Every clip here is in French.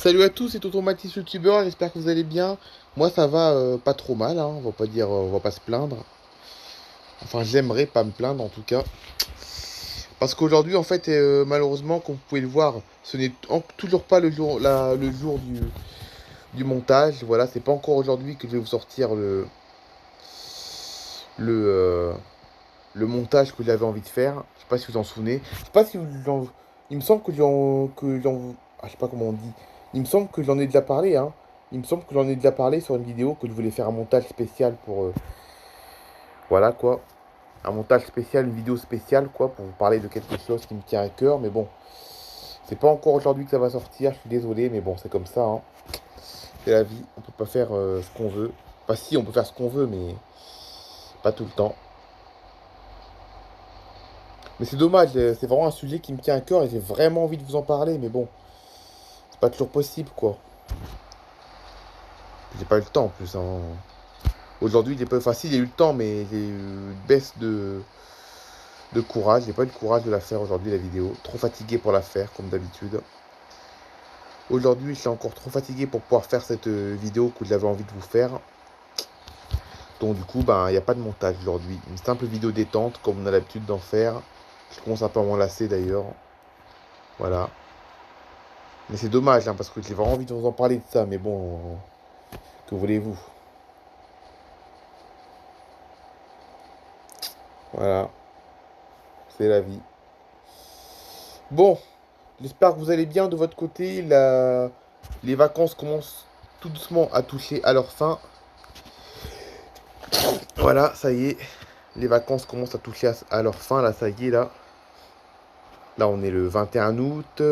Salut à tous, c'est Tonton Mathis YouTubeur, j'espère que vous allez bien. Moi ça va pas trop mal, hein, on va pas dire, on va pas se plaindre. Enfin j'aimerais pas me plaindre en tout cas. Parce qu'aujourd'hui en fait, malheureusement, comme vous pouvez le voir, ce n'est toujours pas le jour du montage. Voilà, c'est pas encore aujourd'hui que je vais vous sortir le, euh, le montage que j'avais envie de faire. Je sais pas si vous en souvenez. Je sais pas si il me semble je sais pas comment on dit. Il me semble que j'en ai déjà parlé, hein. Il me semble que j'en ai déjà parlé sur une vidéo que je voulais faire un montage spécial pour voilà quoi. Un montage spécial, une vidéo spéciale quoi, pour vous parler de quelque chose qui me tient à cœur. Mais bon, c'est pas encore aujourd'hui que ça va sortir. Je suis désolé, mais bon, c'est comme ça, hein. C'est la vie. On peut pas faire ce qu'on veut. Enfin si, on peut faire ce qu'on veut, mais pas tout le temps. Mais c'est dommage, c'est vraiment un sujet qui me tient à cœur et j'ai vraiment envie de vous en parler, mais bon, c'est pas toujours possible, quoi. J'ai pas eu le temps en plus, hein. Aujourd'hui, il est pas facile, il y a eu le temps, mais j'ai eu une baisse de courage. J'ai pas eu le courage de la faire aujourd'hui, la vidéo. Trop fatigué pour la faire, comme d'habitude. Aujourd'hui, je suis encore trop fatigué pour pouvoir faire cette vidéo que j'avais envie de vous faire. Donc, du coup, ben, il n'y a pas de montage aujourd'hui. Une simple vidéo détente, comme on a l'habitude d'en faire. Je commence un peu à m'en lasser d'ailleurs. Voilà. Mais c'est dommage, hein, parce que j'ai vraiment envie de vous en parler de ça. Mais bon, que voulez-vous? Voilà, c'est la vie. Bon, j'espère que vous allez bien de votre côté. Les vacances commencent tout doucement à toucher à leur fin. Voilà, ça y est. Les vacances commencent à toucher à leur fin. Là, ça y est, là. Là, on est le 21 août.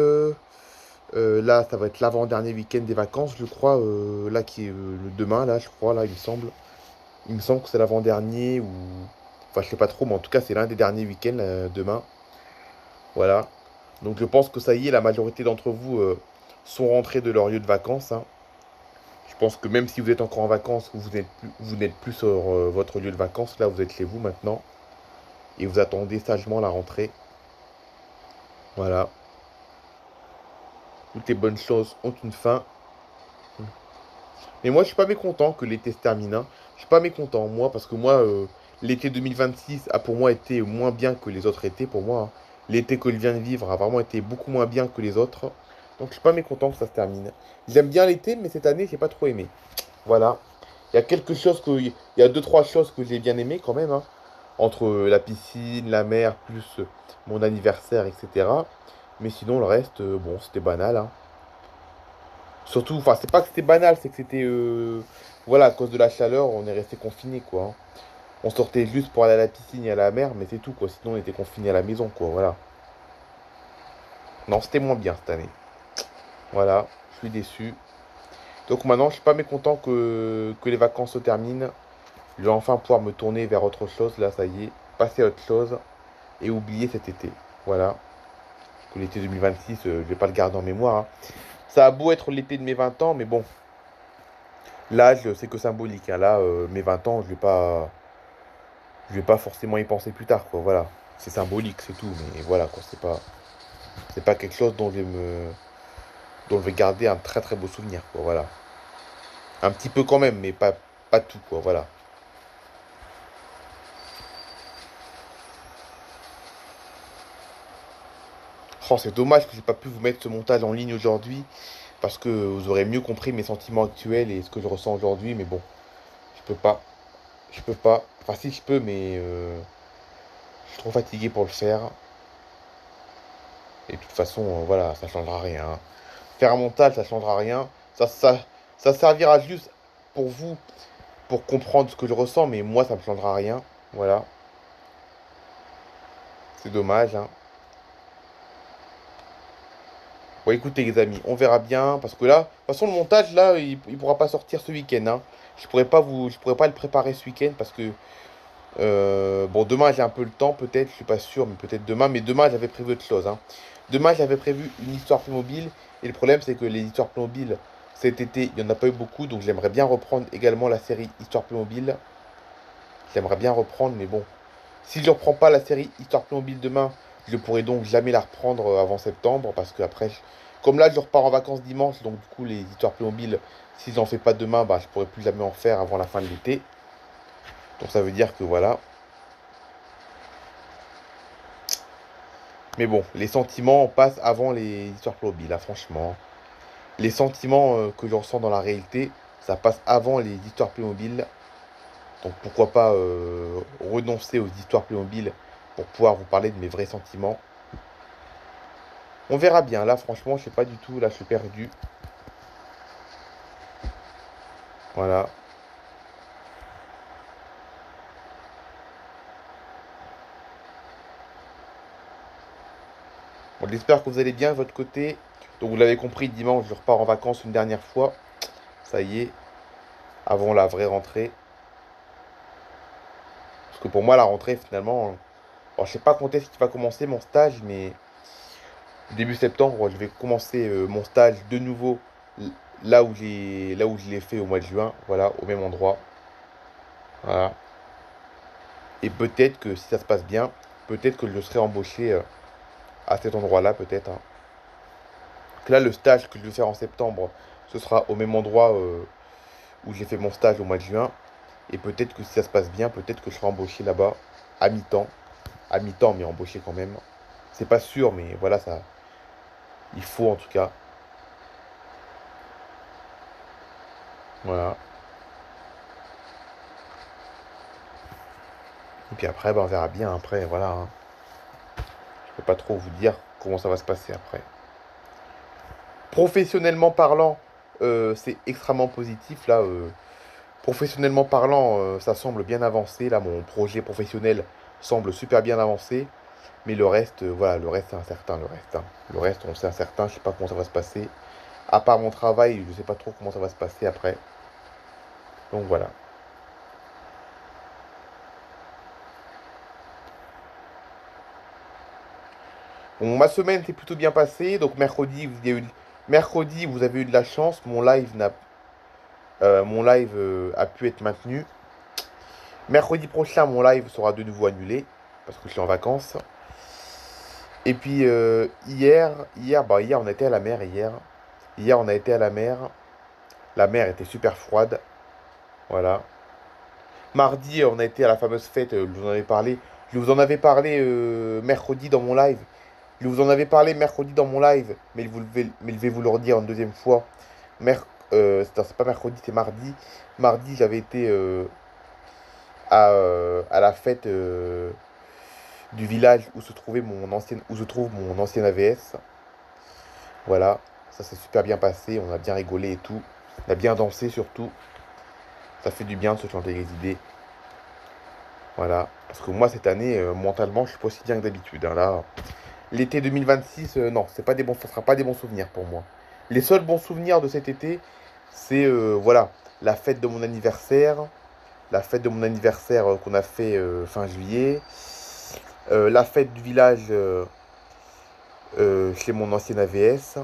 Là, ça va être l'avant-dernier week-end des vacances, je crois. Là, qui est le demain, là, je crois, là, il me semble. Il me semble que c'est l'avant-dernier ou... Enfin, je sais pas trop, mais en tout cas, c'est l'un des derniers week-ends, demain. Voilà. Donc, je pense que ça y est, la majorité d'entre vous sont rentrés de leur lieu de vacances, hein. Je pense que même si vous êtes encore en vacances, vous n'êtes plus sur votre lieu de vacances. Là, vous êtes chez vous maintenant. Et vous attendez sagement la rentrée. Voilà. Toutes les bonnes choses ont une fin. Mais moi, je suis pas mécontent que l'été se termine, hein. Je suis pas mécontent, moi, parce que moi, l'été 2026 a pour moi été moins bien que les autres étés, pour moi, hein. L'été que je viens de vivre a vraiment été beaucoup moins bien que les autres. Donc, je suis pas mécontent que ça se termine. J'aime bien l'été, mais cette année, j'ai pas trop aimé. Voilà. Il y a deux, trois choses que j'ai bien aimé quand même, hein. Entre la piscine, la mer, plus mon anniversaire, etc. Mais sinon, le reste, bon, c'était banal, hein. Surtout, enfin, c'est pas que c'était banal, c'est que c'était. Voilà, à cause de la chaleur, on est resté confiné, quoi, hein. On sortait juste pour aller à la piscine et à la mer, mais c'est tout, quoi. Sinon, on était confiné à la maison, quoi, voilà. Non, c'était moins bien cette année. Voilà, je suis déçu. Donc maintenant, je suis pas mécontent que les vacances se terminent. Je vais enfin pouvoir me tourner vers autre chose, là, ça y est. Passer à autre chose et oublier cet été. Voilà. Que l'été 2026, je vais pas le garder en mémoire, hein. Ça a beau être l'été de mes 20 ans, mais bon, l'âge, c'est que symbolique, hein. Là, mes 20 ans, je vais pas forcément y penser plus tard, quoi. Voilà. C'est symbolique, c'est tout, mais voilà, quoi. C'est pas quelque chose dont je vais garder un très très beau souvenir, quoi. Voilà. Un petit peu quand même, mais pas tout, quoi. Voilà. Oh, c'est dommage que j'ai pas pu vous mettre ce montage en ligne aujourd'hui, parce que vous aurez mieux compris mes sentiments actuels et ce que je ressens aujourd'hui, mais bon, je peux pas. Je peux pas. Enfin, si je peux, mais je suis trop fatigué pour le faire. Et de toute façon, voilà, ça changera rien, hein. Faire un montage, ça changera rien. Ça, ça, ça servira juste pour vous, pour comprendre ce que je ressens, mais moi, ça me changera rien. Voilà, c'est dommage, hein. Bon, écoutez, les amis, on verra bien, parce que là, de toute façon, le montage, là, il pourra pas sortir ce week-end, hein. Je pourrais pas le préparer ce week-end, parce que, bon, demain, j'ai un peu le temps, peut-être, je suis pas sûr, mais peut-être demain. Mais demain, j'avais prévu autre chose, hein. Demain, j'avais prévu une histoire Playmobil, et le problème, c'est que les histoires Playmobil, cet été, il n'y en a pas eu beaucoup, donc j'aimerais bien reprendre également la série Histoire Playmobil. J'aimerais bien reprendre, mais bon. Si je ne reprends pas la série Histoire Playmobil demain, je ne pourrai donc jamais la reprendre avant septembre, parce que après, Comme là, je repars en vacances dimanche, donc du coup, les histoires Playmobil, si j'en fais pas demain, bah, je pourrai plus jamais en faire avant la fin de l'été. Donc ça veut dire que voilà. Mais bon, les sentiments passent avant les histoires Playmobil, là, franchement. Les sentiments que je ressens dans la réalité, ça passe avant les histoires Playmobil. Donc pourquoi pas renoncer aux histoires Playmobil pour pouvoir vous parler de mes vrais sentiments. On verra bien. Là, franchement, je sais pas du tout. Là, je suis perdu. Voilà. Bon, j'espère que vous allez bien de votre côté. Donc vous l'avez compris, dimanche, je repars en vacances une dernière fois. Ça y est, avant la vraie rentrée. Parce que pour moi, la rentrée, finalement, alors, je sais pas quand est-ce qu'il va commencer mon stage, mais début septembre, je vais commencer mon stage de nouveau là où je l'ai fait au mois de juin, voilà, au même endroit. Voilà. Et peut-être que si ça se passe bien, peut-être que je serai embauché à cet endroit-là, peut-être, hein. Donc là, le stage que je vais faire en septembre, ce sera au même endroit où j'ai fait mon stage au mois de juin. Et peut-être que si ça se passe bien, peut-être que je serai embauché là-bas à mi-temps. À mi-temps, mais embauché quand même. C'est pas sûr, mais voilà, ça, il faut en tout cas. Voilà. Et puis après, ben, on verra bien après, voilà, hein. Je peux pas trop vous dire comment ça va se passer après. Professionnellement parlant, c'est extrêmement positif. Là, professionnellement parlant, ça semble bien avancé. Là, mon projet professionnel semble super bien avancé. Mais le reste, voilà, le reste c'est incertain, le reste, hein. Le reste, on sait incertain, je sais pas comment ça va se passer. À part mon travail, je sais pas trop comment ça va se passer après. Donc voilà. Bon, ma semaine s'est plutôt bien passée. Donc mercredi, vous avez eu de la chance. Mon live a pu être maintenu. Mercredi prochain, mon live sera de nouveau annulé parce que je suis en vacances. Et puis hier, on était à la mer hier. Hier, on a été à la mer. La mer était super froide. Voilà. Mardi, on a été à la fameuse fête, je vous en avais parlé. Je vous en avais parlé mercredi dans mon live. Je vous en avais parlé mercredi dans mon live, mais je vais vous le redire une deuxième fois. Mer c'est pas mercredi, c'est mardi. Mardi, j'avais été à la fête du village où se trouve mon ancienne AVS. Voilà, ça s'est super bien passé, on a bien rigolé et tout. On a bien dansé surtout. Ça fait du bien de se changer les idées. Voilà. Parce que moi, cette année, mentalement, je suis pas aussi bien que d'habitude, hein. Là, l'été 2026, non, c'est pas des bons, ça sera pas des bons souvenirs pour moi. Les seuls bons souvenirs de cet été, c'est voilà, la fête de mon anniversaire, qu'on a fait fin juillet, la fête du village chez mon ancienne AVS,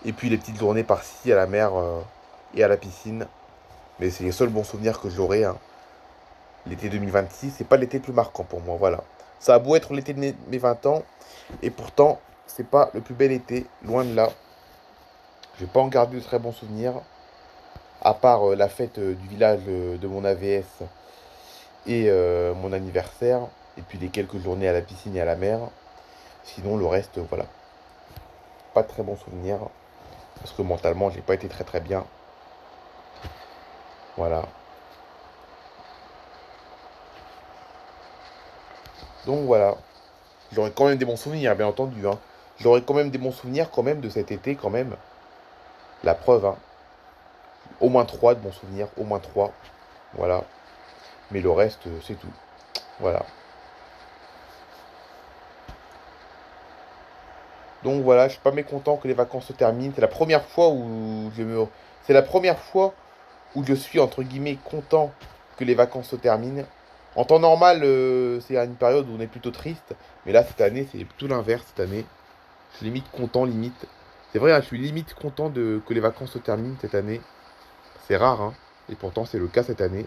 et puis les petites journées par-ci à la mer et à la piscine. Mais c'est les seuls bons souvenirs que j'aurai, hein. L'été 2026, c'est pas l'été le plus marquant pour moi, voilà. Ça a beau être l'été de mes 20 ans, et pourtant, c'est pas le plus bel été, loin de là. J'ai pas en gardé de très bons souvenirs, à part la fête du village de mon AVS et mon anniversaire, et puis les quelques journées à la piscine et à la mer. Sinon, le reste, voilà. Pas de très bons souvenirs, parce que mentalement, j'ai pas été très très bien. Voilà. Donc voilà. J'aurai quand même des bons souvenirs, bien entendu, hein. J'aurai quand même des bons souvenirs quand même de cet été, quand même. La preuve, hein. Au moins 3 de bons souvenirs, au moins 3. Voilà. Mais le reste, c'est tout. Voilà. Donc voilà, je suis pas mécontent que les vacances se terminent. C'est la première fois où je suis entre guillemets content que les vacances se terminent. En temps normal, c'est une période où on est plutôt triste. Mais là, cette année, c'est tout l'inverse. Cette année, je suis limite content, limite. C'est vrai, hein, je suis limite content que les vacances se terminent cette année. C'est rare, hein. Et pourtant, c'est le cas cette année.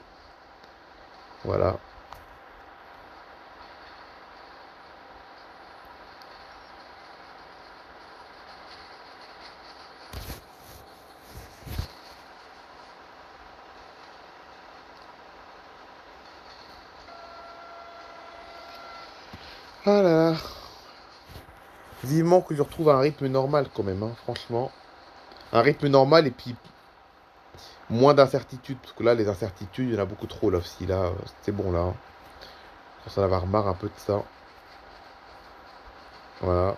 Voilà. Ah là là. Vivement que je retrouve un rythme normal quand même, hein, franchement. Un rythme normal et puis moins d'incertitudes. Parce que là, les incertitudes, il y en a beaucoup trop là aussi. Là, c'est bon là, hein. Je commence à en avoir marre un peu de ça. Voilà.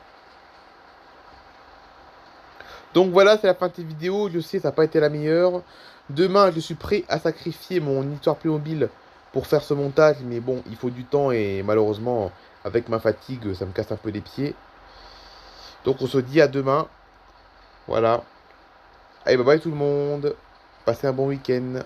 Donc voilà, c'est la fin de cette vidéo. Je sais, ça n'a pas été la meilleure. Demain, je suis prêt à sacrifier mon histoire Playmobil pour faire ce montage. Mais bon, il faut du temps et malheureusement, avec ma fatigue, ça me casse un peu les pieds. Donc on se dit à demain. Voilà. Allez, bye bye tout le monde. Passez un bon week-end.